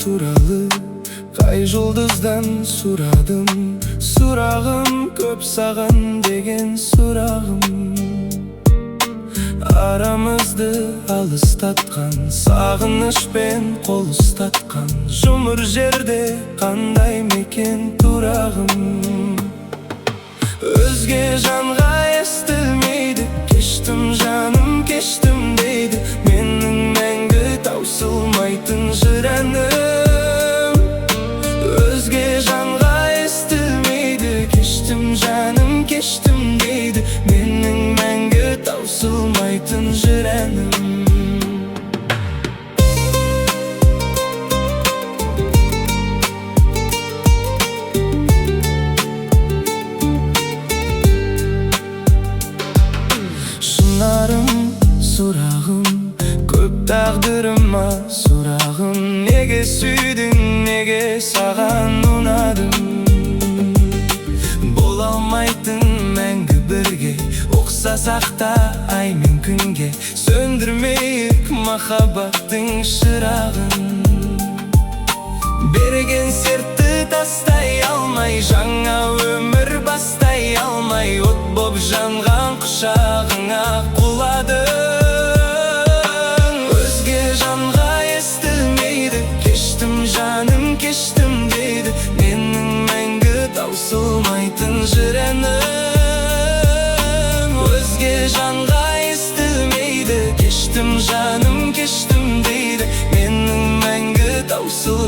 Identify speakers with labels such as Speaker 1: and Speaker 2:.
Speaker 1: туралы кай жұлдыздан сурадым. Сурагым көп саган деген сурагым. Арамызды алыстаткан сагынычпен кол устаткан. Жұмыр жерде кандай мекен турагым. Өзге жанға естілмейді, кештім жаным кештім дейді. Менің мәңгі таусылмайтын жыр әнім. Өзге жанға естілмейді, кештім жаным кештім дейді. Менің мәңгі таусылмайтын жыр әнім. Сурағым, көп тағдырыма сурағым. Неге сүйдің, неге саған ұнадым? Бола алмайтын мәңгі бірге, ұқсасақ та ай мен күнге. Сөндірмейік махаббаттың шырағын. Берген сертті тастай алмай, жаңа өмір бастай алмай, от боп жанған құшағыңа құладым. Өзге жанға естілмейді, кештім жаным кештім дейді. Менің мәңгі таусылмайтын жыр әнім. Өзге жанға естілмейді, кештім жаным кештім дейді. Менің мәңгі таусылмайтын